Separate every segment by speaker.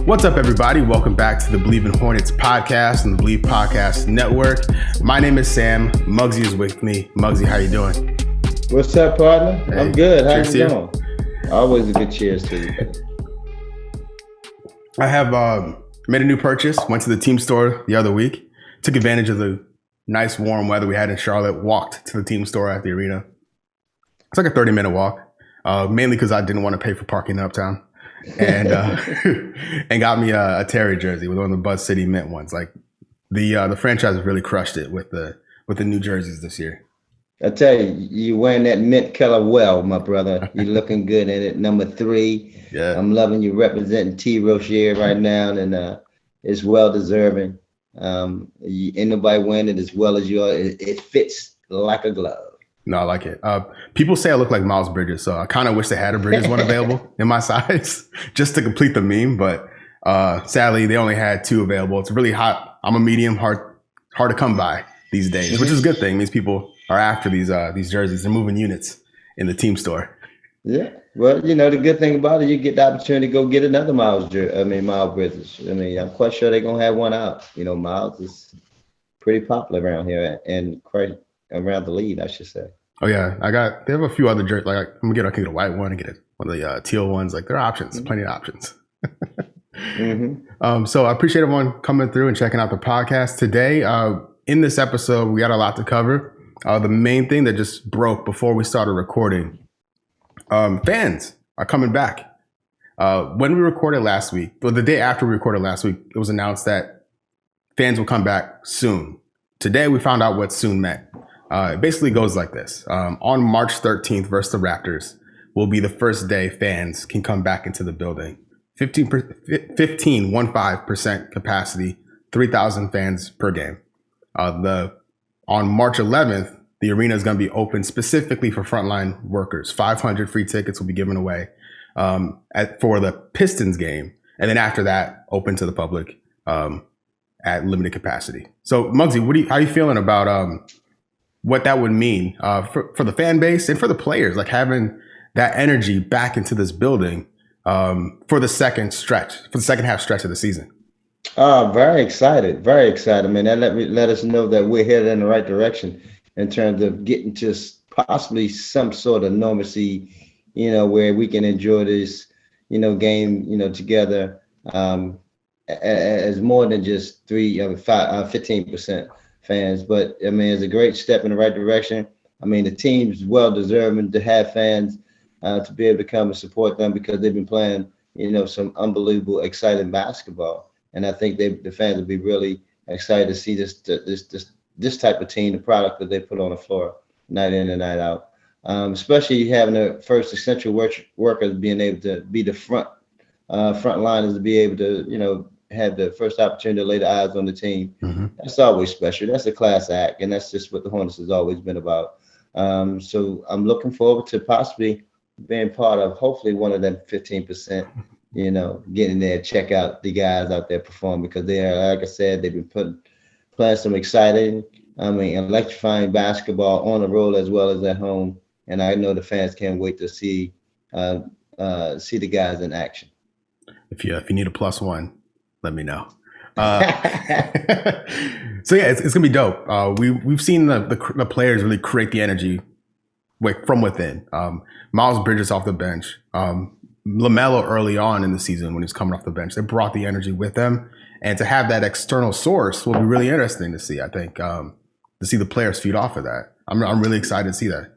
Speaker 1: What's up, everybody? Welcome back to the Bleav in Hornets Podcast and the Bleav Podcast Network. My name is Sam. Muggsy is with me. Muggsy, how you doing?
Speaker 2: What's up, partner?
Speaker 1: Hey,
Speaker 2: I'm good. How you
Speaker 1: cheers
Speaker 2: doing? Always a good cheers to you.
Speaker 1: I have made a new purchase. Went to the team store the other week. Took advantage of the nice warm weather we had in Charlotte. Walked to the team store at the arena. It's like a 30-minute walk, mainly because I didn't want to pay for parking uptown. And and got me a Terry jersey with one of the Buzz City Mint ones. Like the franchise has really crushed it with the new jerseys this year.
Speaker 2: I tell you, you wearing that mint color well, my brother. You're looking good in it. Number 3.
Speaker 1: Yeah,
Speaker 2: I'm loving you representing T. Rozier right now, and it's well deserving. Ain't nobody wearing it as well as you are. It fits like a glove.
Speaker 1: No, I like it. People say I look like Miles Bridges, so I kind of wish they had a Bridges one available in my size just to complete the meme. But sadly, they only had 2 available. It's really hot. I'm a medium, hard to come by these days, which is a good thing. It means people are after these jerseys. They're moving units in the team store.
Speaker 2: Yeah. Well, you know, the good thing about it, you get the opportunity to go get another Miles Bridges. I mean, I'm quite sure they're going to have one out. You know, Miles is pretty popular around here and quite around the league, I should say.
Speaker 1: Oh yeah, they have a few other jerseys. Like I can get a white one and get one of the teal ones. Like there are options, plenty of options. So I appreciate everyone coming through and checking out the podcast today. In this episode, we got a lot to cover. The main thing that just broke before we started recording, fans are coming back. When we recorded last week, or the day after we recorded last week, it was announced that fans will come back soon. Today, we found out what soon meant. It basically goes like this. On March 13th versus the Raptors will be the first day fans can come back into the building. 15% capacity, 3,000 fans per game. On March 11th, the arena is going to be open specifically for frontline workers. 500 free tickets will be given away for the Pistons game. And then after that, open to the public at limited capacity. So, Muggsy, how are you feeling about what that would mean for the fan base and for the players, like having that energy back into this building for the second half stretch of the season?
Speaker 2: Very excited. Very excited, man. That let us know that we're headed in the right direction in terms of getting to possibly some sort of normalcy, you know, where we can enjoy this, you know, game, you know, together as more than just 15% fans. But I mean, it's a great step in the right direction. I mean, the team's well deserving to have fans to be able to come and support them because they've been playing, you know, some unbelievable, exciting basketball. And I think the fans will be really excited to see this type of team, the product that they put on the floor night in and night out. Especially having the first essential workers being able to be the front liners to be able to, you know, have the first opportunity to lay the eyes on the team. That's always special. That's a class act, and that's just what the Hornets has always been about. So I'm looking forward to possibly being part of hopefully one of them 15%, you know, getting there, check out the guys out there perform because they are, like I said, they've been playing some exciting, electrifying basketball on the road as well as at home. And I know the fans can't wait to see the guys in action.
Speaker 1: If you need a +1, let me know. So yeah, it's gonna be dope. We've seen the players really create the energy from within. Miles Bridges off the bench, LaMelo early on in the season when he was coming off the bench, they brought the energy with them, and to have that external source will be really interesting to see. I think to see the players feed off of that. I'm really excited to see that.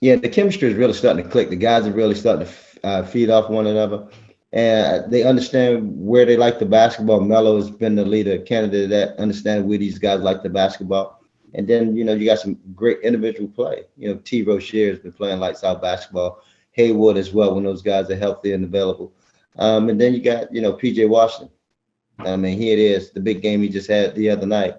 Speaker 2: Yeah, the chemistry is really starting to click. The guys are really starting to feed off one another. And they understand where they like the basketball. Melo has been the leader candidate that understands where these guys like the basketball. And then, you know, you got some great individual play. You know, T. Rozier has been playing lights out basketball. Haywood as well when those guys are healthy and available. And then you got, you know, P.J. Washington. I mean, here it is, the big game he just had the other night.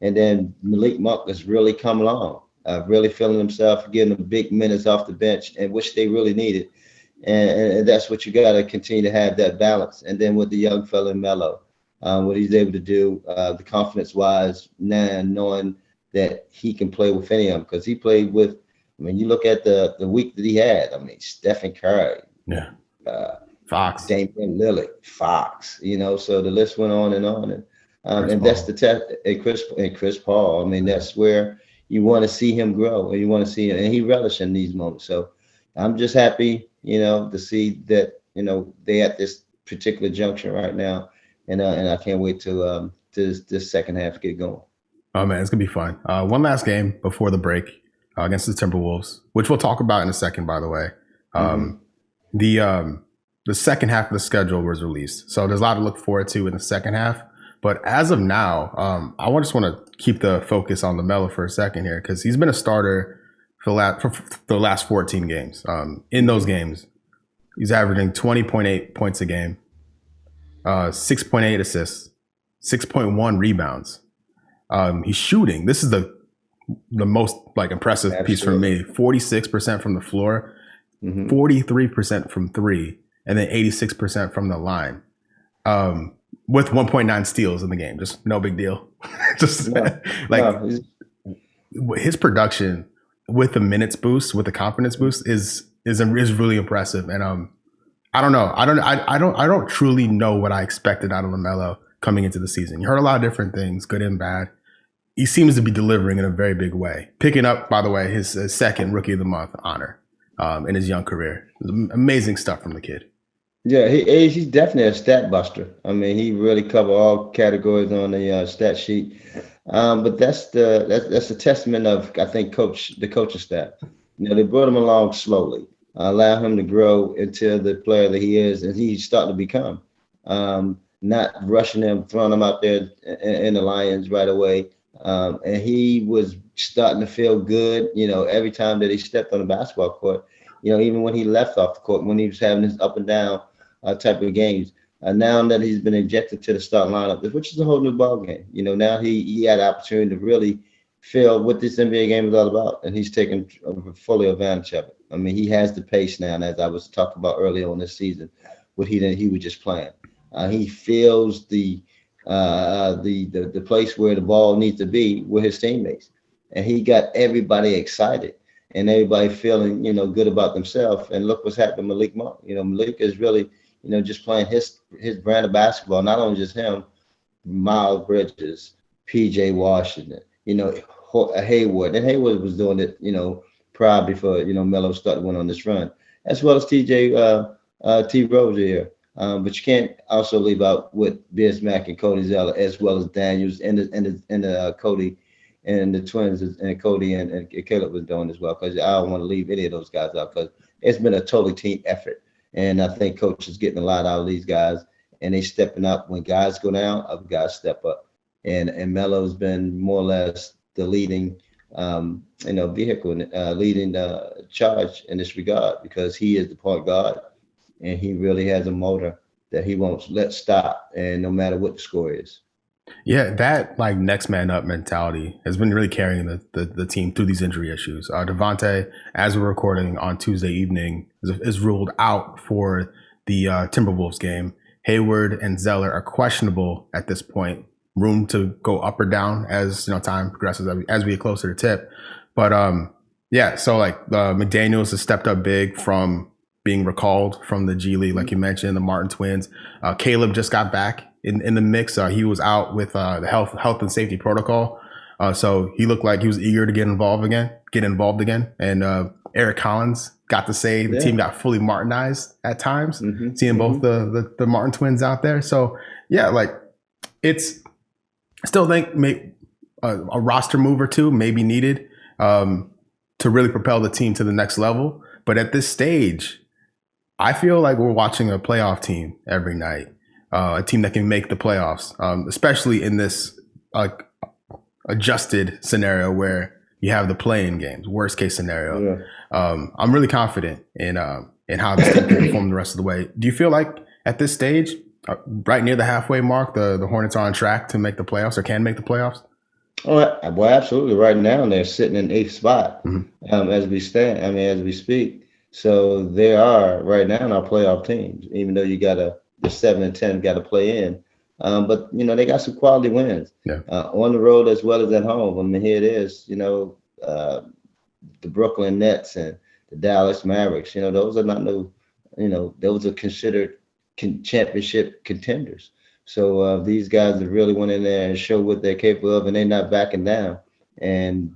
Speaker 2: And then Malik Monk has really come along, really feeling himself, getting the big minutes off the bench, and which they really needed. And that's what you got to continue to have, that balance. And then with the young fella Melo, what he's able to do, the confidence-wise, now knowing that he can play with any of them, because he played with, I mean, you look at the week that he had. I mean, Stephen Curry,
Speaker 1: Fox.
Speaker 2: Damian Lillard, Fox, so the list went on, and
Speaker 1: Chris
Speaker 2: that's the
Speaker 1: Paul.
Speaker 2: test. And Chris Paul. I mean, that's where you want to see him grow, and you want to see him, and he relish in these moments. So I'm just happy, to see that, they at this particular junction right now, and I can't wait to this second half get going.
Speaker 1: Oh man, it's gonna be fun. One last game before the break against the Timberwolves, which we'll talk about in a second. By the way, the second half of the schedule was released, so there's a lot to look forward to in the second half. But as of now, I just want to keep the focus on LaMelo for a second here, because he's been a starter for the last 14 games. In those games, he's averaging 20.8 points a game, 6.8 assists, 6.1 rebounds. He's shooting. This is the most impressive piece for me. 46% from the floor, 43% from three, and then 86% from the line. With 1.9 steals in the game. Just no big deal. His production with the minutes boost, with the confidence boost is really impressive. And I don't know. I don't truly know what I expected out of LaMelo coming into the season. You heard a lot of different things, good and bad. He seems to be delivering in a very big way. Picking up, by the way, his second Rookie of the Month honor in his young career. Amazing stuff from the kid.
Speaker 2: Yeah, he's definitely a stat buster. I mean, he really covered all categories on the stat sheet. But that's a testament of, I think, the coaching staff. They brought him along slowly, allow him to grow into the player that he is, and he's starting to become. Not rushing him, throwing him out there in the Lions right away. And he was starting to feel good, every time that he stepped on the basketball court, even when he left off the court, when he was having this up and down type of games. Now that he's been injected to the start lineup, which is a whole new ball game. Now he had an opportunity to really feel what this NBA game is all about, and he's taking fully advantage of it. I mean, he has the pace now, and as I was talking about earlier on this season, what he was just playing. He feels the place where the ball needs to be with his teammates, and he got everybody excited and everybody feeling good about themselves. And look what's happened to Malik Monk. Malik is really just playing his brand of basketball. Not only just him, Miles Bridges, P.J. Washington, Hayward, and Hayward was doing it prior before Melo started went on this run, as well as T Rose here. But you can't also leave out with Bismack and Cody Zeller, as well as Daniels and Cody and the twins, and Cody and Caleb was doing as well, because I don't want to leave any of those guys out, because it's been a totally team effort. And I think coach is getting a lot out of these guys, and they stepping up. When guys go down, other guys step up. And Melo's been more or less the leading vehicle, leading charge in this regard, because he is the point guard. And he really has a motor that he won't let stop, and no matter what the score is.
Speaker 1: Yeah, that next man up mentality has been really carrying the team through these injury issues. Devontae, as we're recording on Tuesday evening, is ruled out for the Timberwolves game. Hayward and Zeller are questionable at this point. Room to go up or down as time progresses, as we get closer to tip. But so McDaniels has stepped up big from being recalled from the G League, like you mentioned, the Martin twins. Caleb just got back in the mix. He was out with the health and safety protocol. So he looked like he was eager to get involved again. And Eric Collins got to say the team got fully Martinized at times, seeing both the Martin twins out there. So it's, I still think a roster move or two may be needed to really propel the team to the next level. But at this stage, I feel like we're watching a playoff team every night, a team that can make the playoffs, especially in this adjusted scenario where you have the play-in games, worst case scenario. Yeah. I'm really confident in how this team can perform the rest of the way. Do you feel like at this stage, right near the halfway mark, the Hornets are on track to make the playoffs, or can make the playoffs?
Speaker 2: Oh, well, absolutely. Right now, they're sitting in 8th spot as we as we speak. So they are right now in our playoff teams, even though you got the 7 and 10 got to play in. But they got some quality wins on the road as well as at home. I mean, here it is. The Brooklyn Nets and the Dallas Mavericks. Those are not those are considered championship contenders. So these guys have really went in there and showed what they're capable of, and they're not backing down. And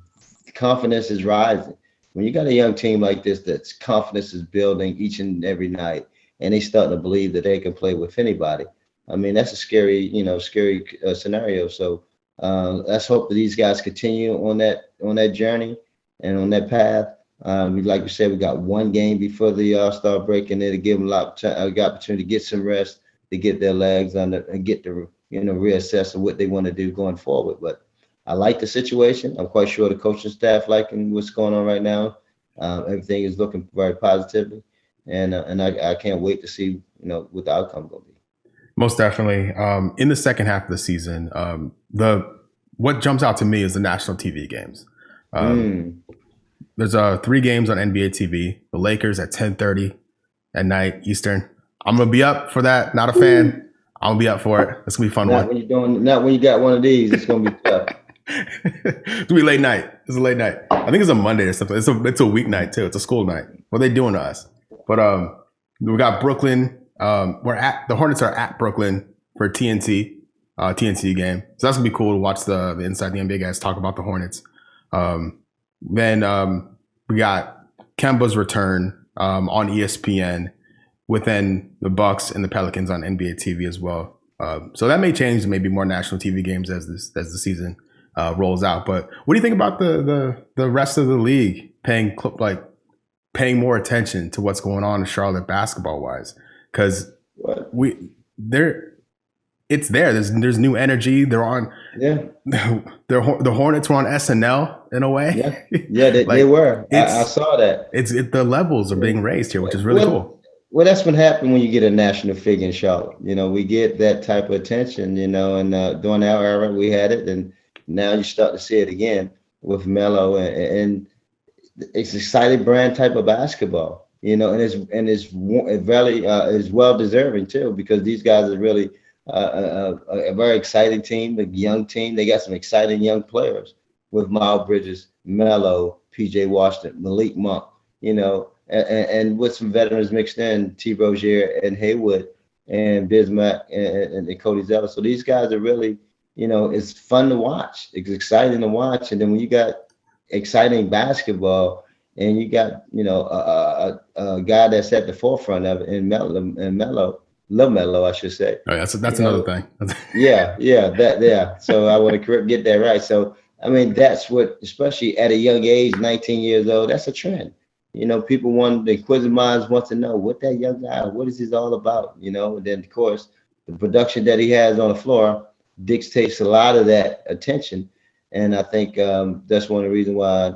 Speaker 2: confidence is rising. When you got a young team like this, that's confidence is building each and every night, and they starting to Bleav that they can play with anybody. I mean, that's a scary scenario. So let's hope that these guys continue on that journey and on that path. Like you said, we got one game before the All-Star break, and it'll give them a opportunity to get some rest, to get their legs under, and get to reassess what they want to do going forward. But I like the situation. I'm quite sure the coaching staff liking what's going on right now. Everything is looking very positively, and I can't wait to see what the outcome will be.
Speaker 1: Most definitely. In the second half of the season, what jumps out to me is the national TV games. There's 3 games on NBA TV. The Lakers at 10:30 at night Eastern. I'm gonna be up for that. Not a fan. I'm gonna be up for it. It's gonna be a fun one.
Speaker 2: Not when you got one of these. It's gonna be tough.
Speaker 1: It's gonna be late night. It's a late night. I think it's a Monday or something. It's a weeknight too. It's a school night. What are they doing to us? But we got Brooklyn. The Hornets are at Brooklyn for TNT game. So that's gonna be cool to watch the Inside the NBA guys talk about the Hornets. Then we got Kemba's return on ESPN, within the Bucks and the Pelicans on NBA TV as well. So that may change, maybe more national TV games as the season rolls out. But what do you think about the rest of the league paying more attention to what's going on in Charlotte basketball wise? Because it's there. There's new energy. They're on. Yeah. The Hornets were on SNL in a way.
Speaker 2: Yeah, they were. I saw that.
Speaker 1: The levels are being raised here, which is really cool.
Speaker 2: Well, that's what happened when you get a national figure in Charlotte. We get that type of attention. And during our era we had it, and now you start to see it again with Melo, and it's an exciting brand type of basketball. And it's well deserving too, because these guys are really a very exciting team, a young team. They got some exciting young players with Miles Bridges, Melo, PJ Washington, Malik Monk, and with some veterans mixed in, T. Rozier and Haywood and Bismack and Cody Zeller. So these guys are really, it's fun to watch. It's exciting to watch. And then when you got exciting basketball and you got, a guy that's at the forefront of it in Melo, LaMelo, I should say.
Speaker 1: Oh, that's another thing.
Speaker 2: So I want to get that right. So, I mean, that's what, especially at a young age, 19 years old, that's a trend. People the inquisitive minds want to know what that young guy, what is he all about? And then, of course, the production that he has on the floor dictates a lot of that attention. And I think that's one of the reasons why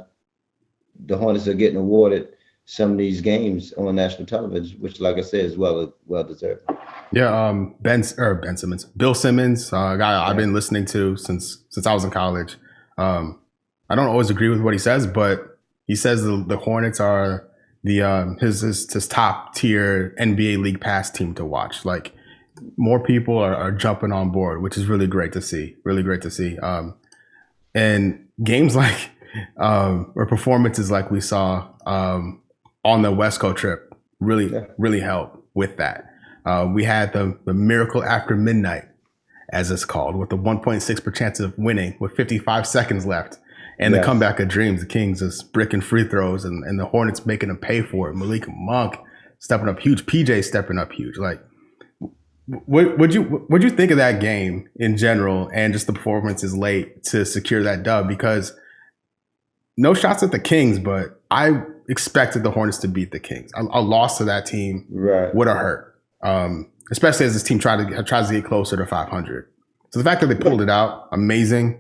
Speaker 2: the Hornets are getting awarded some of these games on national television, which, like I said, is well deserved.
Speaker 1: Yeah, Bill Simmons, a guy I've been listening to since I was in college. I don't always agree with what he says, but he says the Hornets are his top tier NBA League Pass team to watch. Like, more people are jumping on board, which is really great to see. Really great to see. And games like or performances like we saw on the West Coast trip really helped with that. We had the miracle after midnight, as it's called, with the 1.6% chance of winning with 55 seconds left. And the comeback of dreams, the Kings just bricking free throws and the Hornets making them pay for it. Malik Monk stepping up huge, PJ stepping up huge. Like, what'd you think of that game in general and just the performances late to secure that dub? Because no shots at the Kings, but I expected the Hornets to beat the Kings. A loss to that team would have hurt, especially as this team tries to get closer to 500. So the fact that they pulled it out, amazing.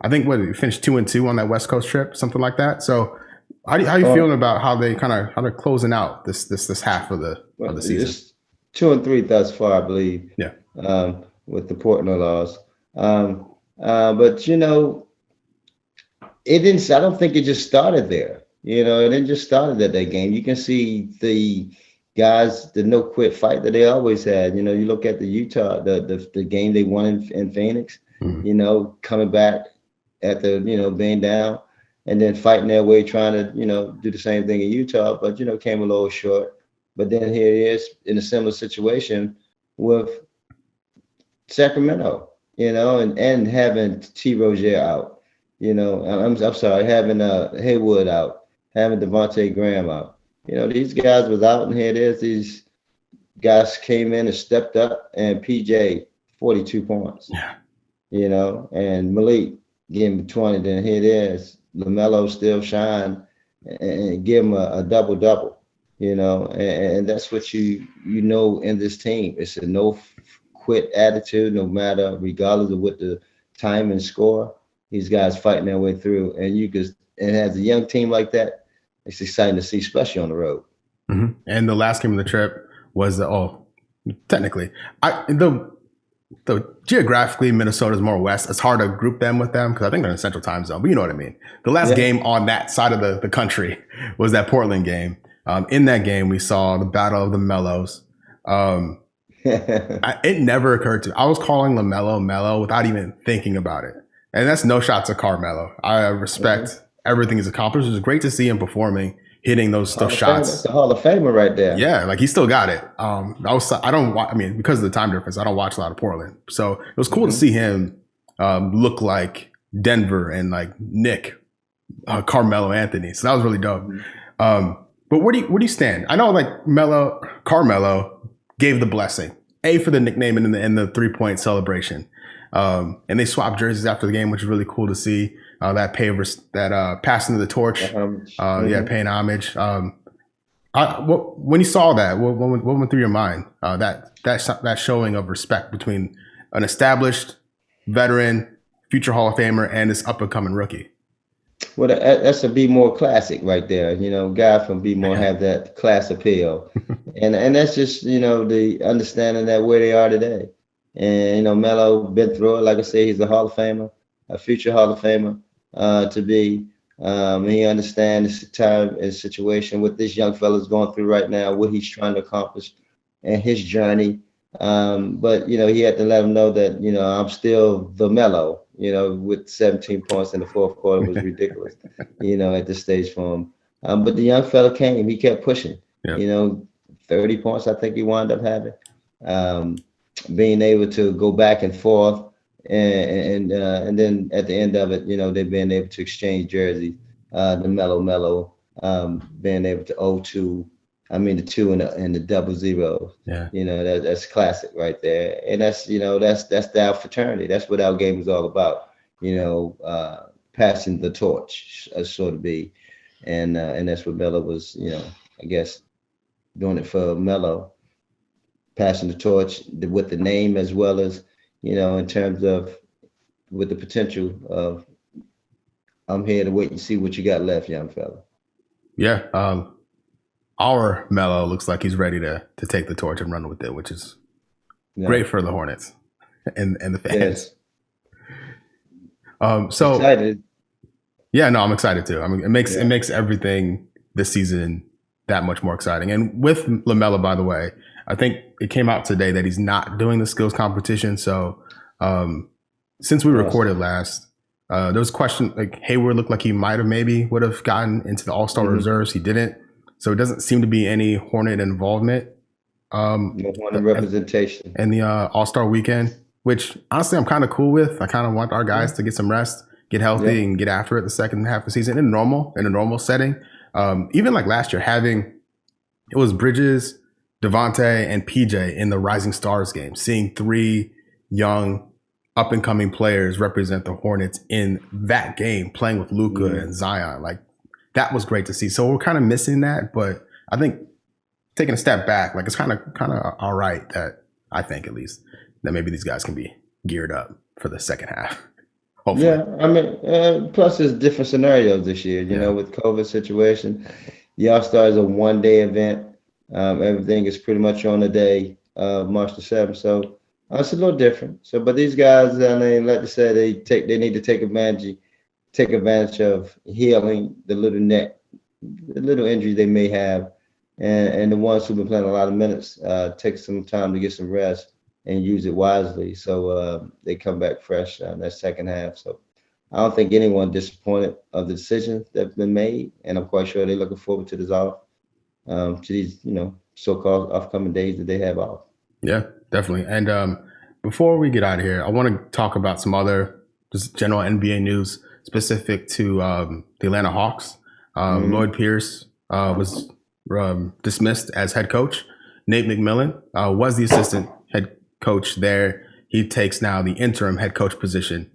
Speaker 1: I think we finished 2-2 on that West Coast trip, something like that. So how you feeling about how they're closing out this half of the season? It's
Speaker 2: 2-3 thus far, I Bleav.
Speaker 1: Yeah.
Speaker 2: With the Portland loss, but it didn't. I don't think it just started there. It didn't just start at that game. You can see the guys, the no quit fight that they always had. You look at the Utah, the game they won in Phoenix. Mm-hmm. Coming back at the being down and then fighting their way, trying to do the same thing in Utah, but came a little short. But then here he is in a similar situation with Sacramento, and having T. Rozier out, I'm sorry, having Haywood out, having Devontae Graham out. These guys was out, and here it is. These guys came in and stepped up, and PJ 42 points.
Speaker 1: Yeah.
Speaker 2: And Malik gave him 20. Then here it is. LaMelo still shine and give him a double-double. And that's what you in this team. It's a no quit attitude, no matter, regardless of what the time and score. These guys fighting their way through, and as a young team like that, it's exciting to see, especially on the road.
Speaker 1: Mm-hmm. And the last game of the trip was technically, geographically Minnesota's more west. It's hard to group them with them because I think they're in the Central Time Zone. But you know what I mean. The last game on that side of the country was that Portland game. In that game, we saw the battle of the Melos. It never occurred to me. I was calling LaMelo Melo without even thinking about it. And that's no shot to Carmelo. I respect everything he's accomplished. It was great to see him performing, hitting those shots.
Speaker 2: That's the Hall of Famer right there.
Speaker 1: Yeah, like he still got it. Because of the time difference, I don't watch a lot of Portland. So it was cool to see him look like Denver and like Nick, Carmelo Anthony. So that was really dope. But where do you stand? I know like Carmelo gave the blessing, for the nickname and the 3-point celebration. And they swapped jerseys after the game, which is really cool to see. That passing of the torch, paying homage. When you saw that, what went through your mind? That showing of respect between an established veteran, future Hall of Famer, and this up and coming rookie.
Speaker 2: Well, that's a Be More classic right there. Guy from Be More have that class appeal, and that's just the understanding that where they are today. And Melo been through it. Like I say, he's a Hall of Famer, a future Hall of Famer to be. He understands the time and situation what this young fella's going through right now, what he's trying to accomplish, and his journey. But he had to let him know that I'm still the Melo. With 17 points in the fourth quarter was ridiculous. At this stage for him. But the young fella came. He kept pushing. Yeah. 30 points I think he wound up having. Being able to go back and forth, and then at the end of it, they've been able to exchange jerseys. The Melo, being able to 0-2. The 2 and the 00. Yeah. That's classic right there. And that's that's our fraternity. That's what our game is all about. Passing the torch, so to be. And that's what Melo was, I guess doing it for Melo, passing the torch with the name as well as, in terms of with the potential of I'm here to wait and see what you got left, young fella.
Speaker 1: Yeah. Our Melo looks like he's ready to take the torch and run with it, which is great for the Hornets and the fans. Yes. So excited. Yeah, no, I'm excited too. It makes everything this season that much more exciting. And with LaMelo, by the way, I think it came out today that he's not doing the skills competition. So since we recorded last, there was a question like Hayward looked like he would have gotten into the All-Star reserves. He didn't. So it doesn't seem to be any Hornet involvement.
Speaker 2: No Hornet representation.
Speaker 1: In the All-Star weekend, which honestly I'm kind of cool with. I kind of want our guys to get some rest, get healthy, and get after it the second half of the season in a normal setting. Even like last year, it was Bridges, Devontae, and PJ in the Rising Stars game, seeing 3 young up-and-coming players represent the Hornets in that game, playing with Luka and Zion. Like, that was great to see. So we're kind of missing that, but I think taking a step back, like it's kind of all right that I think at least that maybe these guys can be geared up for the second half. Hopefully.
Speaker 2: Yeah, plus there's different scenarios this year, with COVID situation. The All-Star is a one-day event. Everything is pretty much on the day of March the 7th. So it's a little different. So, but these guys, like I said, they need to take advantage of healing the little injuries they may have, and the ones who've been playing a lot of minutes take some time to get some rest and use it wisely, so they come back fresh in that second half. So I don't think anyone disappointed of the decisions that have been made, and I'm quite sure they're looking forward to this to these so-called upcoming days that they have off.
Speaker 1: Yeah, definitely. And before we get out of here, I want to talk about some other just general NBA news specific to the Atlanta Hawks. Lloyd Pierce was dismissed as head coach. Nate McMillan was the assistant head coach there. He takes now the interim head coach position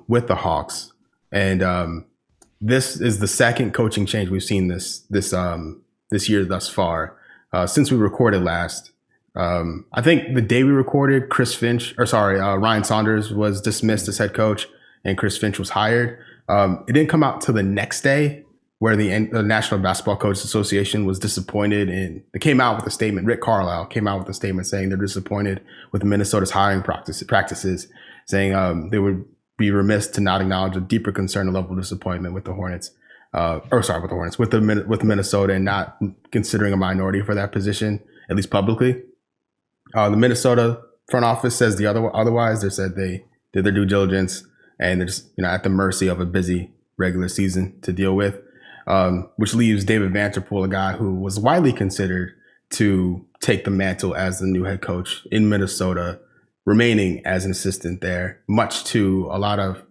Speaker 1: with the Hawks. And this is the second coaching change we've seen this year thus far since we recorded last. I think the day we recorded, Ryan Saunders was dismissed as head coach and Chris Finch was hired. It didn't come out till the next day where the National Basketball Coaches Association was disappointed they came out with a statement. Rick Carlisle came out with a statement saying they're disappointed with Minnesota's hiring practices, saying they would be remiss to not acknowledge a deeper concern and level of disappointment with the Hornets. With Minnesota and not considering a minority for that position, at least publicly. The Minnesota front office says otherwise. They said they did their due diligence and they're just at the mercy of a busy regular season to deal with, which leaves David Vanterpool, a guy who was widely considered to take the mantle as the new head coach in Minnesota, remaining as an assistant there, much to a lot of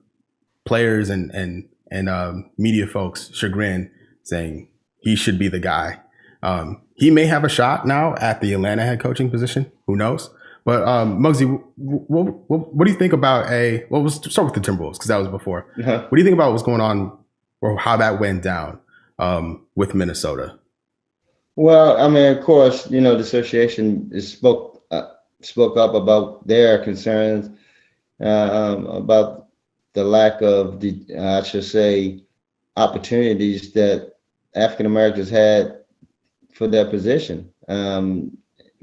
Speaker 1: players and media folks' chagrin, saying he should be the guy. He may have a shot now at the Atlanta head coaching position. Who knows? But Muggsy, what do you think about we'll start with the Timberwolves because that was before. Uh-huh. What do you think about what's going on or how that went down with Minnesota?
Speaker 2: Well, I mean, of course, the association spoke up about their concerns about the lack of opportunities that African Americans had for their position.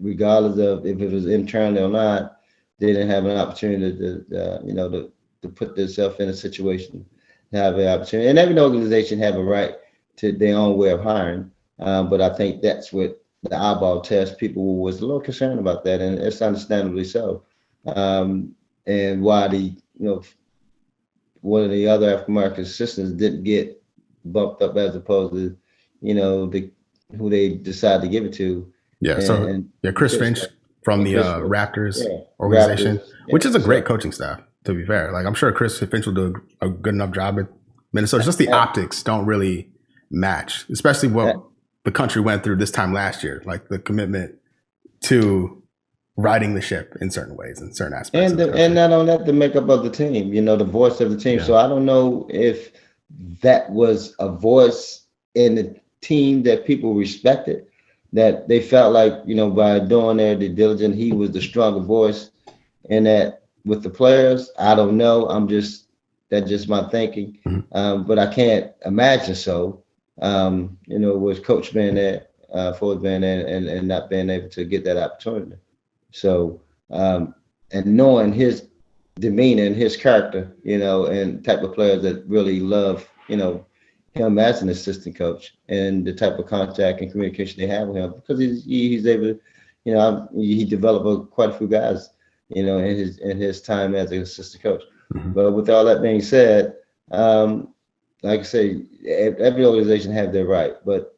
Speaker 2: Regardless of if it was internally or not, they didn't have an opportunity to put themselves in a situation to have an opportunity. And every organization have a right to their own way of hiring. But I think that's what the eyeball test, people was a little concerned about that, and it's understandably so. And why one of the other African American assistants didn't get bumped up as opposed to, who they decided to give it to.
Speaker 1: Yeah, Chris Finch from the Raptors organization, which is a great coaching staff, to be fair. Like, I'm sure Chris Finch will do a good enough job at Minnesota. Just the optics don't really match, especially what the country went through this time last year, like the commitment to riding the ship in certain ways, in certain aspects.
Speaker 2: And not only that, the makeup of the team, the voice of the team. Yeah. So I don't know if that was a voice in the team that people respected, that they felt like, by doing their due diligence, he was the stronger voice. And that with the players, I don't know. That's just my thinking. Mm-hmm. But I can't imagine so, with Coach being there, Ford being there, and not being able to get that opportunity. So, and knowing his demeanor and his character, and type of players that really love, him as an assistant coach, and the type of contact and communication they have with him, because he's able to, he developed quite a few guys, in his time as an assistant coach. Mm-hmm. But with all that being said, like I say, every organization have their right, but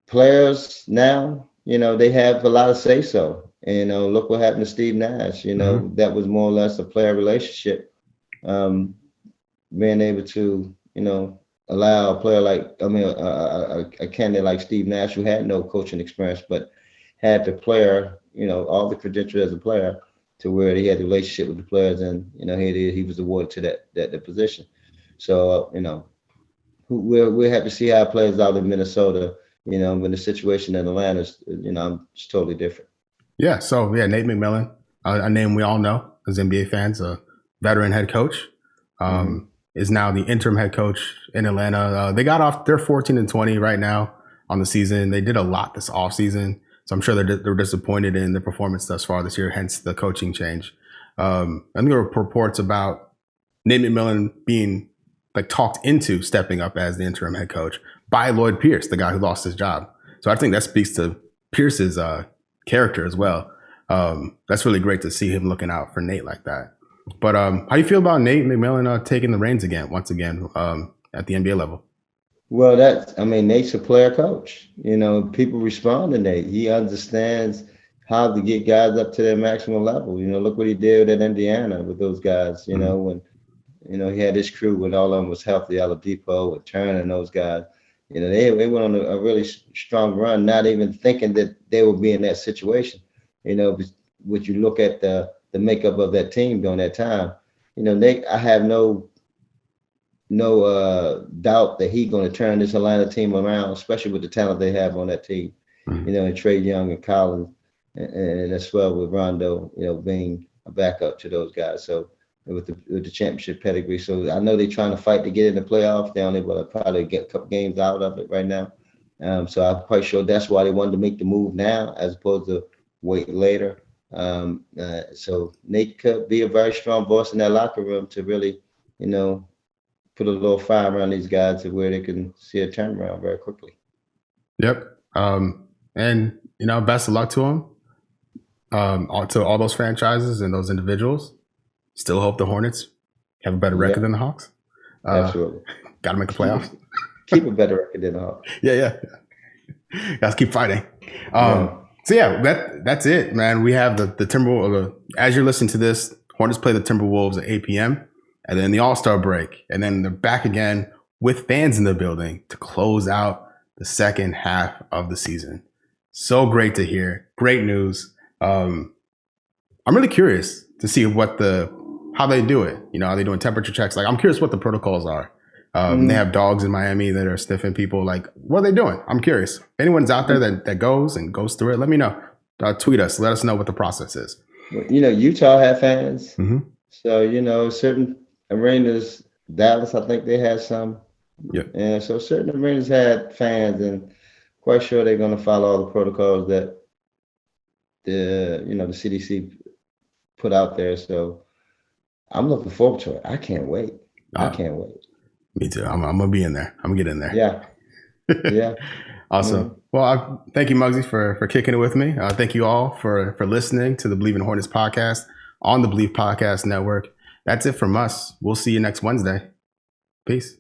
Speaker 2: players now, they have a lot of say so. And look what happened to Steve Nash. Mm-hmm. That was more or less a player relationship. Being able to, allow a player a candidate like Steve Nash, who had no coaching experience, but had the player, all the credentials as a player, to where he had a relationship with the players, and he was awarded to that position. So we'll have to see how it plays out in Minnesota. When the situation in Atlanta is, it's totally different.
Speaker 1: Yeah. So Nate McMillan, a name we all know as NBA fans, a veteran head coach, is now the interim head coach in Atlanta. They got off, they're 14-20 right now on the season. They did a lot this offseason. So I'm sure they're disappointed in the performance thus far this year, hence the coaching change. I think there were reports about Nate McMillan being talked into stepping up as the interim head coach by Lloyd Pierce, the guy who lost his job. So I think that speaks to Pierce's character as well. That's really great to see him looking out for Nate like that. But how do you feel about Nate McMillan taking the reins once again at the NBA level?
Speaker 2: Well, Nate's a player coach. People respond to Nate. He understands how to get guys up to their maximum level. Look what he did at Indiana with those guys. When he had his crew when all of them was healthy, Oladipo with Turner and those guys. They went on a really strong run, not even thinking that they would be in that situation. Would you look at the makeup of that team during that time? I have no doubt that he's going to turn this Atlanta team around, especially with the talent they have on that team. And Trae Young and Collins, and as well with Rondo, being a backup to those guys. So with the championship pedigree, so I know they're trying to fight to get in the playoffs. They only will probably get a couple games out of it right now. So I'm quite sure that's why they wanted to make the move now as opposed to wait later. So Nate could be a very strong voice in that locker room to really, put a little fire around these guys to where they can see a turnaround very quickly.
Speaker 1: Yep. And best of luck to him. To all those franchises and those individuals. Still hope the Hornets have a better record than the Hawks.
Speaker 2: Absolutely.
Speaker 1: Got to make the playoffs.
Speaker 2: Keep a better record than the Hawks.
Speaker 1: Yeah. Got to keep fighting. So that's it, man. We have the Timberwolves. As you're listening to this, Hornets play the Timberwolves at 8 p.m. and then the All-Star break, and then they're back again with fans in the building to close out the second half of the season. So great to hear. Great news. I'm really curious to see how they do it. Are they doing temperature checks? Like, I'm curious what the protocols are. They have dogs in Miami that are sniffing people. Like, what are they doing? I'm curious. If anyone's out there that goes through it, let me know. Tweet us. Let us know what the process is.
Speaker 2: Utah had fans.
Speaker 1: Mm-hmm.
Speaker 2: So, certain arenas, Dallas, I think they had some.
Speaker 1: Yeah.
Speaker 2: And so certain arenas had fans, and quite sure they're going to follow all the protocols that the CDC put out there. So I'm looking forward to it. I can't wait. I can't wait.
Speaker 1: Me too. I'm gonna be in there. I'm gonna get in there.
Speaker 2: Yeah.
Speaker 1: Awesome. Well, thank you, Muggsy, for kicking it with me. Thank you all for listening to the Bleav in Hornets podcast on the Bleav Podcast Network. That's it from us. We'll see you next Wednesday. Peace.